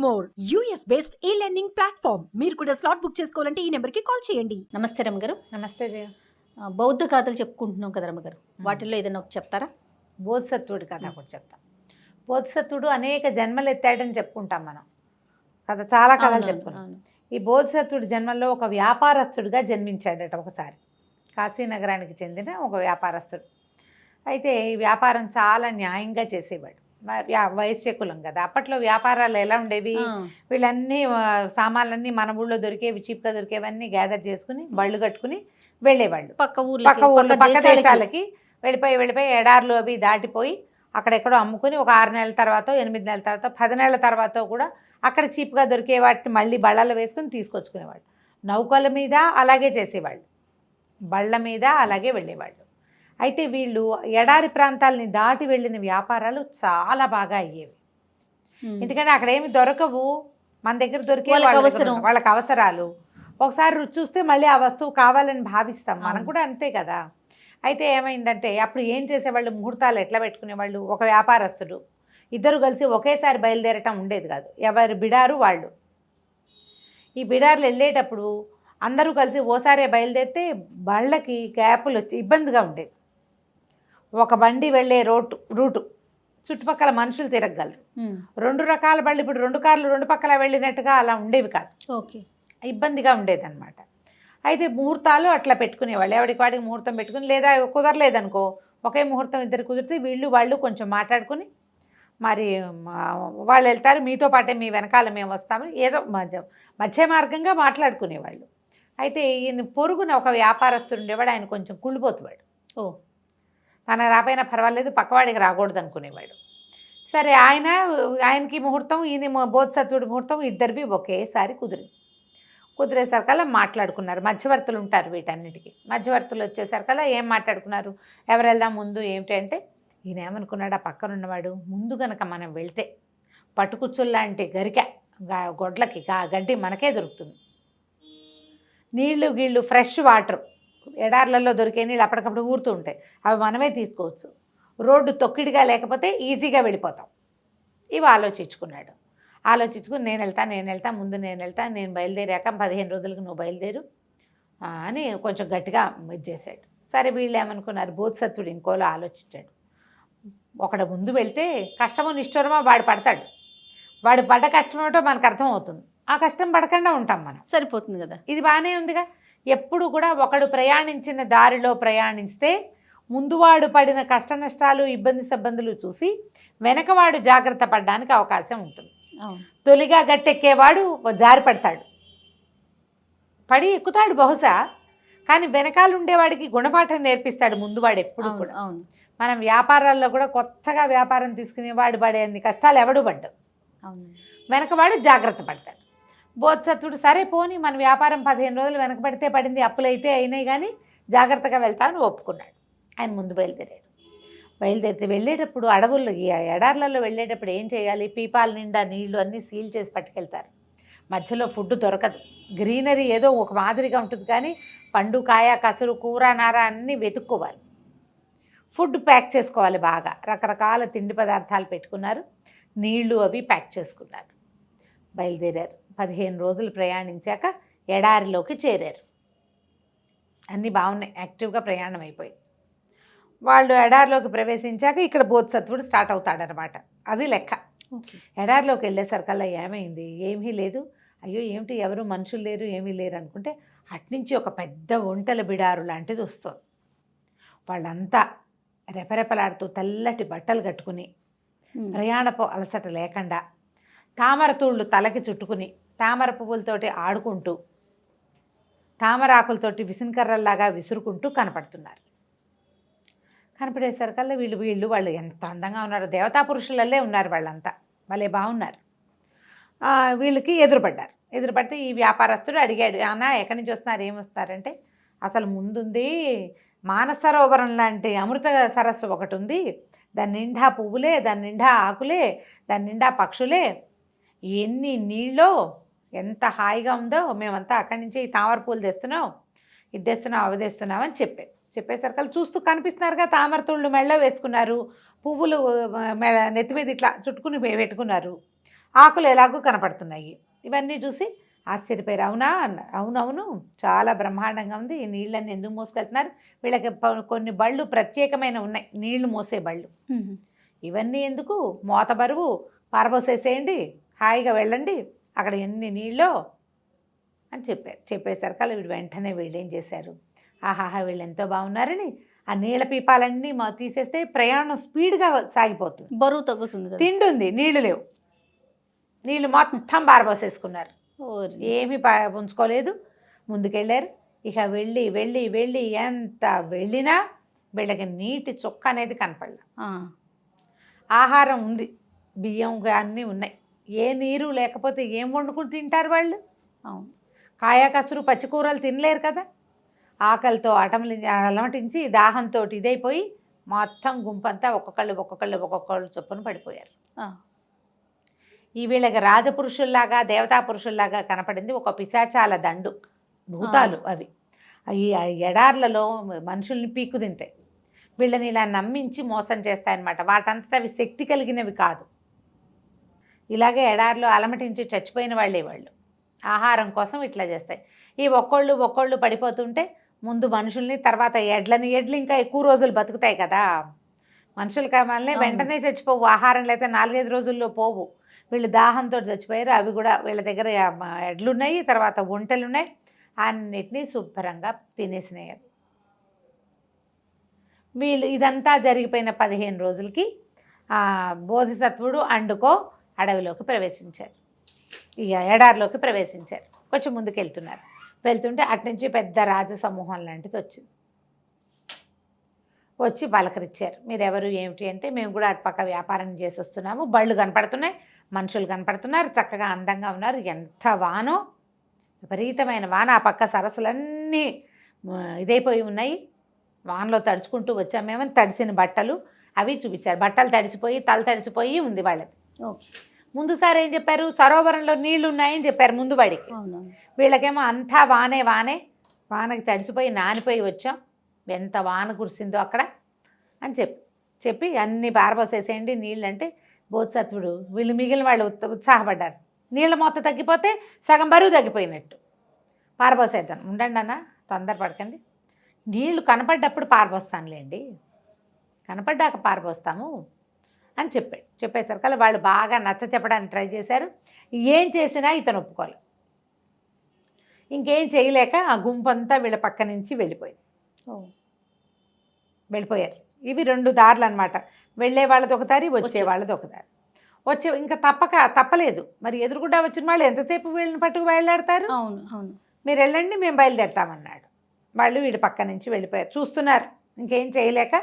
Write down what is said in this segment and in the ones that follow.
More US based ఈ learning platform. మీరు కూడా స్లాట్ బుక్ చేసుకోవాలంటే ఈ నెంబర్కి కాల్ చేయండి. నమస్తే రమ్మగారు. నమస్తే జయ. బౌద్ధ గాథలు చెప్పుకుంటున్నాం కదా రమ్మగారు, వాటిల్లో ఏదైనా ఒకటి చెప్తారా? బోధిసత్వుడి కథ ఒకటి చెప్తాం. బోధిసత్వుడు అనేక జన్మలు ఎత్తాడని చెప్పుకుంటాం మనం కథ, చాలా కథలు చెప్పుకున్నాం. ఈ బోధిసత్వుడి జన్మల్లో ఒక వ్యాపారస్తుడిగా జన్మించాడట ఒకసారి. కాశీనగరానికి చెందిన ఒక వ్యాపారస్తుడు. అయితే ఈ వ్యాపారం చాలా న్యాయంగా చేసేవాడు. వైశ్యకులం కదా, అప్పట్లో వ్యాపారాలు ఎలా ఉండేవి, వీళ్ళన్నీ సామాన్లన్నీ మన ఊళ్ళో దొరికేవి, చీప్గా దొరికేవన్నీ గ్యాదర్ చేసుకుని బళ్ళు కట్టుకుని వెళ్ళేవాళ్ళు పక్క ఊళ్ళో, పక్క దేశాలకి వెళ్ళిపోయి ఎడార్లు అవి దాటిపోయి అక్కడెక్కడో అమ్ముకుని ఒక 6 నెలల తర్వాత, 8 నెలల తర్వాత, 10 నెలల తర్వాత కూడా అక్కడ చీప్గా దొరికే వాటిని మళ్ళీ బళ్ళలో వేసుకుని తీసుకొచ్చుకునేవాళ్ళు. నౌకల మీద అలాగే చేసేవాళ్ళు, బళ్ళ మీద అలాగే వెళ్ళేవాళ్ళు. అయితే వీళ్ళు ఎడారి ప్రాంతాలని దాటి వెళ్ళిన వ్యాపారాలు చాలా బాగా అయ్యేవి. ఎందుకంటే అక్కడ ఏమి దొరకవు, మన దగ్గర దొరికే వాళ్ళకి అవసరాలు. ఒకసారి రుచి చూస్తే మళ్ళీ ఆ వస్తువు కావాలని భావిస్తాం, మనం కూడా అంతే కదా. అయితే ఏమైందంటే అప్పుడు ఏం చేసేవాళ్ళు, ముహూర్తాలు ఎట్లా పెట్టుకునేవాళ్ళు, ఒక వ్యాపారస్తుడు ఇద్దరు కలిసి ఒకేసారి బయలుదేరటం ఉండేది కాదు, ఎవరి బిడారు వాళ్ళు. ఈ బిడార్లు వెళ్ళేటప్పుడు అందరూ కలిసి ఓసారే బయలుదేరితే బళ్ళకి గ్యాపులు వచ్చి ఇబ్బందిగా ఉండేది. ఒక బండి వెళ్ళే రూటు చుట్టుపక్కల మనుషులు తిరగగలరు. 2 రకాల బళ్ళు, ఇప్పుడు 2 కార్లు 2 పక్కల వెళ్ళినట్టుగా అలా ఉండేవి కాదు. ఓకే, ఇబ్బందిగా ఉండేది అనమాట. అయితే ముహూర్తాలు అట్లా పెట్టుకునేవాళ్ళు, ఎవరికి వాడికి ముహూర్తం పెట్టుకుని, లేదా కుదరలేదనుకో ఒకే ముహూర్తం ఇద్దరు కుదిరితే వీళ్ళు వాళ్ళు కొంచెం మాట్లాడుకుని మరి వాళ్ళు వెళ్తారు, మీతో పాటే మీ వెనకాల మేము వస్తామని ఏదో మధ్య మార్గంగా మాట్లాడుకునేవాళ్ళు. అయితే ఈయన పొరుగున ఒక వ్యాపారస్తుడు ఉండేవాడు, ఆయన కొంచెం కుళ్ళిపోతువాడు. తన రాపోయినా పర్వాలేదు, పక్కవాడికి రాకూడదు అనుకునేవాడు. సరే ఆయనకి ముహూర్తం, ఈయన బోధిసత్వుడి ముహూర్తం ఇద్దరివి ఒకేసారి కుదిరేసరికల్లా మాట్లాడుకున్నారు. మధ్యవర్తులు ఉంటారు వీటన్నిటికీ. మధ్యవర్తులు వచ్చేసరికల్లా ఏం మాట్లాడుకున్నారు, ఎవరు వెళ్దాం ముందు ఏమిటి అంటే, ఈయన ఏమనుకున్నాడు, ఆ పక్కన ఉన్నవాడు ముందు కనుక మనం వెళ్తే పట్టుకుచ్చుల్లాంటి గొడ్లకి గడ్డి మనకే దొరుకుతుంది, నీళ్లు గీళ్ళు ఫ్రెష్ వాటర్ ఎడార్లలో దొరికే నీళ్ళు అప్పటికప్పుడు ఊరుతూ ఉంటాయి, అవి మనమే తీసుకోవచ్చు, రోడ్డు తొక్కిడిగా లేకపోతే ఈజీగా వెళ్ళిపోతాం. ఇవి ఆలోచించుకుని నేను వెళ్తా ముందు నేను బయలుదేరాక 15 రోజులకు నువ్వు బయలుదేరు అని కొంచెం గట్టిగా ఇది చేశాడు. సరే వీళ్ళు ఏమనుకున్నారు, బోధిసత్వుడు ఇంకోలా ఆలోచించాడు. ఒకడు ముందు వెళ్తే కష్టమో నిష్ఠూరమో వాడు పడతాడు, వాడు పడ్డ కష్టం ఏమిటో మనకు అర్థమవుతుంది, ఆ కష్టం పడకుండా ఉంటాం మనం, సరిపోతుంది కదా. ఇది బాగానే ఉందిగా. ఎప్పుడు కూడా ఒకడు ప్రయాణించిన దారిలో ప్రయాణిస్తే ముందువాడు పడిన కష్ట నష్టాలు ఇబ్బందులు చూసి వెనకవాడు జాగ్రత్త పడడానికి అవకాశం ఉంటుంది. తొలిగా గట్టెక్కేవాడు జారి పడతాడు, పడి ఎక్కుతాడు బహుశా, కానీ వెనకాల ఉండేవాడికి గుణపాఠం నేర్పిస్తాడు ముందువాడు ఎప్పుడు కూడా. మనం వ్యాపారాల్లో కూడా కొత్తగా వ్యాపారం తీసుకునేవాడు పడేంది కష్టాలు ఎవడు పడ్డాడు, వెనకవాడు జాగ్రత్త పడతాడు. బోధిసత్వుడు సరే పోని మన వ్యాపారం 15 రోజులు వెనకబడితే పడింది, అప్పులైతే అయినాయి కానీ జాగ్రత్తగా వెళ్తామని ఒప్పుకున్నాడు. ఆయన ముందు బయలుదేరితే వెళ్ళేటప్పుడు అడవుల్లో ఈ ఎడార్లలో వెళ్ళేటప్పుడు ఏం చేయాలి, పీపాల నిండా నీళ్లు అన్నీ సీల్ చేసి పట్టుకెళ్తారు. మధ్యలో ఫుడ్ దొరకదు, గ్రీనరీ ఏదో ఒక మాదిరిగా ఉంటుంది కానీ పండు కాయ కసురు కూర నార అన్నీ వెతుక్కోవాలి. ఫుడ్ ప్యాక్ చేసుకోవాలి, బాగా రకరకాల తిండి పదార్థాలు పెట్టుకున్నారు, నీళ్లు అవి ప్యాక్ చేసుకున్నారు. బయలుదేరారు. 15 రోజులు ప్రయాణించాక ఎడారిలోకి చేరారు. అన్నీ బాగున్నాయి, యాక్టివ్గా ప్రయాణం అయిపోయి వాళ్ళు ఎడారిలోకి ప్రవేశించాక ఇక్కడ బోధిసత్వుడు స్టార్ట్ అవుతాడనమాట. అది లెక్క. ఎడారిలోకి వెళ్ళేసరికల్లా ఏమైంది, ఏమీ లేదు, అయ్యో ఏమిటి ఎవరు మనుషులు లేరు ఏమీ లేరు అనుకుంటే అట్నుంచి ఒక పెద్ద ఒంటెల బిడారు లాంటిది వస్తుంది. వాళ్ళంతా రెపరెపలాడుతూ తెల్లటి బట్టలు కట్టుకుని ప్రయాణపు అలసట లేకుండా తామర తూళ్ళు తలకి చుట్టుకుని తామర పువ్వులతోటి ఆడుకుంటూ తామరాకులతోటి విసినకర్రల్లాగా విసురుకుంటూ కనపడేసరికల్లా వాళ్ళు ఎంత అందంగా ఉన్నారు, దేవతా పురుషులల్లే ఉన్నారు వాళ్ళంతా, భలే బాగున్నారు. వీళ్ళకి ఎదురుపడితే ఈ వ్యాపారస్తుడు అడిగాడు, అన్నా ఎక్కడి నుంచి వస్తున్నారు, ఏమొస్తారంటే అసలు ముందుంది మానసరోవరం లాంటి అమృత సరస్సు ఒకటి ఉంది, దాని నిండా పువ్వులే, దాని నిండా ఆకులే, దాని నిండా పక్షులే, ఎన్ని నీళ్ళో ఎంత హాయిగా ఉందో, మేమంతా అక్కడి నుంచి ఈ తామర పూలు తెస్తున్నాం, ఇది తెస్తున్నాం అవి తెస్తున్నాం అని చెప్పేసరికి చూస్తూ కనిపిస్తున్నారుగా, తామర తూళ్ళు మెళ్ళ వేసుకున్నారు, పువ్వులు నెత్తి మీద ఇట్లా చుట్టుకుని పెట్టుకున్నారు. ఆకులు ఎలాగూ కనపడుతున్నాయి. ఇవన్నీ చూసి ఆశ్చర్యపోయారు. అవునా అన్నారు. అవునవును, చాలా బ్రహ్మాండంగా ఉంది, ఈ నీళ్ళని ఎందుకు మోసుకెళ్తున్నారు, వీళ్ళకి కొన్ని బళ్ళు ప్రత్యేకమైన ఉన్నాయి, నీళ్లు మోసే బళ్ళు, ఇవన్నీ ఎందుకు, మోత బరువు పారబోసేసేయండి, హాయిగా వెళ్ళండి, అక్కడ ఎన్ని నీళ్ళో అని చెప్పారు. చెప్పేసరికి వీడు వెంటనే వీళ్ళు ఏం చేశారు, ఆహాహా వీళ్ళు ఎంతో బాగున్నారని ఆ నీళ్ళ పీపాలన్నీ తీసేస్తే ప్రయాణం స్పీడ్గా సాగిపోతుంది, బరువు తగ్గుతుంది కదా. తింటుంది, నీళ్లు లేవు, నీళ్ళు మొత్తం పారబోసేసుకున్నారు, ఏమీ ఉంచుకోలేదు, ముందుకెళ్ళారు. ఇక వెళ్ళి వెళ్ళి వెళ్ళి ఎంత వెళ్ళినా వీళ్ళకి నీటి చుక్క అనేది కనపడలే. ఆహారం ఉంది, బియ్యం అన్నీ ఉన్నాయి, ఏ నీరు లేకపోతే ఏం వండుకుని తింటారు వాళ్ళు? అవును, కాయ కసురు పచ్చికూరలు తినలేరు కదా. ఆకలితో అలమటించి దాహంతో ఇదైపోయి మొత్తం గుంపంతా ఒక్కొక్కళ్ళు చొప్పున పడిపోయారు. ఈ వీళ్ళకి రాజపురుషుల్లాగా దేవతా పురుషుల్లాగా కనపడింది ఒక పిశాచాల దండు, భూతాలు అవి. ఈ ఎడార్లలో మనుషుల్ని పీక్కు తింటాయి, వీళ్ళని ఇలా నమ్మించి మోసం చేస్తాయన్నమాట. వాటంతటా అవి శక్తి కలిగినవి కాదు, ఇలాగే ఎడారిలో అలమటించి చచ్చిపోయిన వాళ్ళే వాళ్ళు, ఆహారం కోసం ఇట్లా చేస్తాయి. ఈ ఒక్కొళ్ళు పడిపోతుంటే ముందు మనుషుల్ని, తర్వాత ఎడ్లు ఇంకా ఎక్కువ రోజులు బతుకుతాయి కదా, మనుషుల కావాలనే వెంటనే చచ్చిపోవు, ఆహారం లేకపోతే 4-5 రోజుల్లో పోవు. వీళ్ళు దాహంతో చచ్చిపోయారు. అవి కూడా వీళ్ళ దగ్గర ఎడ్లున్నాయి, తర్వాత ఒంటెలు ఉన్నాయి, అన్నిటినీ శుభ్రంగా తినేసినాయి. వీళ్ళు ఇదంతా జరిగిపోయిన 15 రోజులకి బోధిసత్వుడు అండుకో అడవిలోకి ప్రవేశించారు, ఇక ఎడారిలోకి ప్రవేశించారు. కొంచెం ముందుకు వెళ్తుంటే అట్నుంచి పెద్ద రాజసమూహం లాంటిది వచ్చింది. వచ్చి పలకరించారు. మీరెవరు ఏమిటి అంటే, మేము కూడా అటుపక్క వ్యాపారం చేసి వస్తున్నాము, బళ్ళు కనపడుతున్నాయి, మనుషులు కనపడుతున్నారు, చక్కగా అందంగా ఉన్నారు, ఎంత వానో, విపరీతమైన వాన, ఆ పక్క సరస్సులన్నీ ఇదైపోయి ఉన్నాయి, వానలో తడుచుకుంటూ వచ్చాము మేమని తడిసిన బట్టలు అవి చూపించారు. బట్టలు తడిసిపోయి తల తడిసిపోయి ఉంది వాళ్ళది. ఓకే, ముందుసారి ఏం చెప్పారు, సరోవరంలో నీళ్లు ఉన్నాయని చెప్పారు ముందు బడికి. వీళ్ళకేమో అంతా వానకి తడిసిపోయి నానిపోయి వచ్చాం, ఎంత వాన కురిసిందో అక్కడ అని చెప్పి అన్నీ పారబోసేసేయండి నీళ్ళు అంటే, బోధిసత్వుడు వీళ్ళు మిగిలిన వాళ్ళు ఉత్సాహపడ్డారు. నీళ్ళ మొత్తం తగ్గిపోతే సగం బరువు తగ్గిపోయినట్టు, పారబోసేద్దాం, ఉండండి అన్న తొందరపడకండి, నీళ్లు కనపడ్డప్పుడు పారబోస్తానులేండి, కనపడ్డాక పారబోస్తాము అని చెప్పేసరికి వాళ్ళు బాగా నచ్చ చెప్పడానికి ట్రై చేశారు. ఏం చేసినా ఇతను ఒప్పుకోవాలి. ఇంకేం చేయలేక ఆ గుంపంతా వీళ్ళ పక్క నుంచి వెళ్ళిపోయారు. ఇవి 2 దారులు అనమాట, వెళ్ళే వాళ్ళది ఒక దారి, వచ్చే వాళ్ళది ఒక దారి. ఇంకా తప్పలేదు, మరి ఎదురుగుండా వచ్చిన వాళ్ళు ఎంతసేపు వీళ్ళని పట్టుకు బయలుదేరతారు? అవును, మీరు వెళ్ళండి, మేము బయలుదేరతామన్నాడు. వాళ్ళు వీడి పక్క నుంచి వెళ్ళిపోయారు. చూస్తున్నారు, ఇంకేం చేయలేక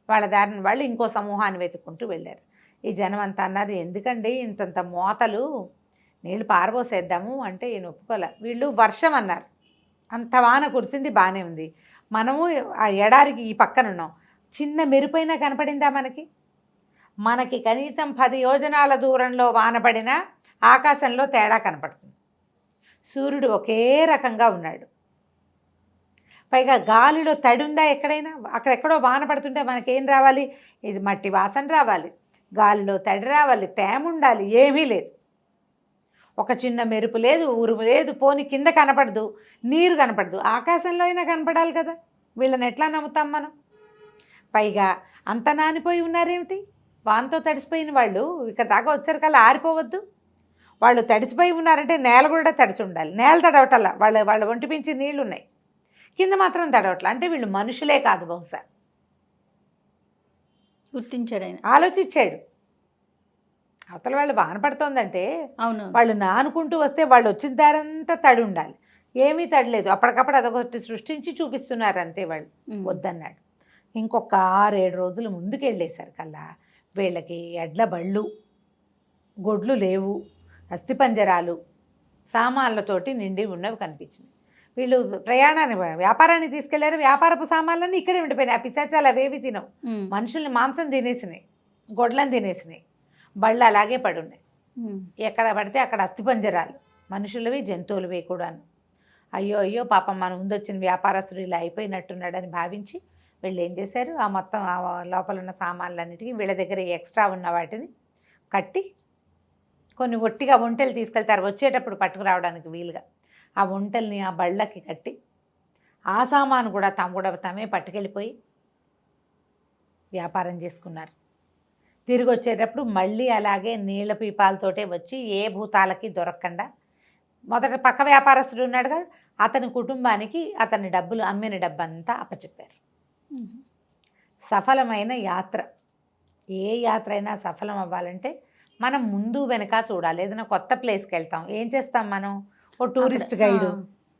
వాళ్ళ దారిని వాళ్ళు ఇంకో సమూహాన్ని వెతుక్కుంటూ వెళ్ళారు. ఈ జనం అంతా అన్నారు, ఎందుకండి ఇంతంత మోతలు, నీళ్ళు పారబోసేద్దాము అంటే ఈయన ఒప్పుకోలే. వీళ్ళు వర్షం అన్నారు, అంత వాన కురిసింది, బాగానే ఉంది, మనము ఆ ఎడారికి ఈ పక్కన ఉన్నాం, చిన్న మెరుపైనా కనపడిందా మనకి కనీసం 10 యోజనాల దూరంలో వానపడినా ఆకాశంలో తేడా కనపడుతుంది. సూర్యుడు ఒకే రకంగా ఉన్నాడు, పైగా గాలిలో తడి ఉందా ఎక్కడైనా? అక్కడెక్కడో వాన పడుతుంటే మనకేం రావాలి, ఇది మట్టి వాసన రావాలి, గాలిలో తడి రావాలి, తేమ ఉండాలి, ఏమీ లేదు, ఒక చిన్న మెరుపు లేదు, ఉరుము లేదు, పోని కింద కనపడదు, నీరు కనపడదు, ఆకాశంలో అయినా కనపడాలి కదా, వీళ్ళని ఎట్లా నమ్ముతాం మనం? పైగా అంత నానిపోయి ఉన్నారేమిటి, వానతో తడిసిపోయిన వాళ్ళు ఇక్కడ దాకా వచ్చేసరికల్లా ఆరిపోవద్దు, వాళ్ళు తడిసిపోయి ఉన్నారంటే నేల కూడా తడిచి ఉండాలి, నేల తడవటల్లా వాళ్ళ ఒంటి మించి నీళ్లు ఉన్నాయి, కింద మాత్రం తడవట్లా, అంటే వీళ్ళు మనుషులే కాదు, బహుశా గుర్తించాడు ఆయన, ఆలోచించాడు. అవతల వాళ్ళు వాన పడుతోందంటే అవును, వాళ్ళు నానుకుంటూ వస్తే వాళ్ళు వచ్చిన దారంతా తడి ఉండాలి, ఏమీ తడలేదు, అప్పటికప్పుడు అదొకటి సృష్టించి చూపిస్తున్నారు అంతే. వాళ్ళు వద్దన్నాడు. ఇంకొక 6-7 రోజులు ముందుకెళ్ళేసరికల్లా వీళ్ళకి ఎడ్ల బళ్ళు, గొడ్లు లేవు, అస్థిపంజరాలు, సామాన్లతోటి నిండి ఉన్నవి కనిపించినాయి. వీళ్ళు వ్యాపారాన్ని తీసుకెళ్లారు, వ్యాపారపు సామాన్లన్నీ ఇక్కడే ఉండిపోయినాయి. ఆ పిశాచాలు అవేవి తినవు, మనుషుల్ని మాంసం తినేసినాయి, గొడ్లను తినేసినాయి, బళ్ళు అలాగే పడున్నాయి, ఎక్కడ పడితే అక్కడ అస్థిపంజరాలు, మనుషులవి జంతువులవి కూడాను. అయ్యో పాపం మన ముందొచ్చిన వ్యాపారస్తుడు ఇలా అయిపోయినట్టున్నాడని భావించి వీళ్ళు ఏం చేశారు, ఆ మొత్తం లోపల ఉన్న సామాన్లన్నిటికీ వీళ్ళ దగ్గర ఎక్స్ట్రా ఉన్న వాటిని కట్టి కొన్ని ఒట్టిగా ఒంటెలు తీసుకెళ్తారు, వచ్చేటప్పుడు పట్టుకురావడానికి వీలుగా ఆ ఒంటెల్ని ఆ బళ్ళకి కట్టి ఆ సామాను కూడా తమే పట్టుకెళ్ళిపోయి వ్యాపారం చేసుకున్నారు. తిరిగి వచ్చేటప్పుడు మళ్ళీ అలాగే నీళ్ల పీపాలతోటే వచ్చి ఏ భూతాలకి దొరకకుండా మొదట పక్క వ్యాపారస్తుడు ఉన్నాడు కదా, అతని కుటుంబానికి అతని డబ్బులు అమ్మిన డబ్బంతా అప్పచెప్పారు. సఫలమైన యాత్ర, ఏ యాత్ర అయినా సఫలం అవ్వాలంటే మనం ముందు వెనక చూడాలి. ఏదైనా కొత్త ప్లేస్కి వెళ్తాం, ఏం చేస్తాం మనం? ఓ టూరిస్ట్ గైడు,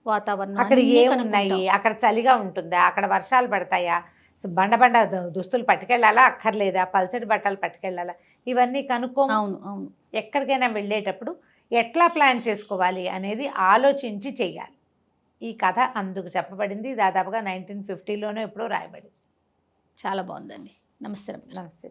వాతావరణం అక్కడ అన్నీ ఏమున్నాయి, కనుక్కుంటాం. అక్కడ చలిగా ఉంటుందా, అక్కడ వర్షాలు పడతాయా, బండ దుస్తులు పట్టుకెళ్ళాలా అక్కర్లేదా, పల్చటి బట్టలు పట్టుకెళ్ళాలా, ఇవన్నీ కనుక్కోము. అవును అవును. ఎక్కడికైనా వెళ్ళేటప్పుడు ఎట్లా ప్లాన్ చేసుకోవాలి అనేది ఆలోచించి చెయ్యాలి. ఈ కథ అందుకు చెప్పబడింది. దాదాపుగా 1950లోనే ఎప్పుడో రాయబడింది. చాలా బాగుందండి. నమస్తే రమగారు. నమస్తే.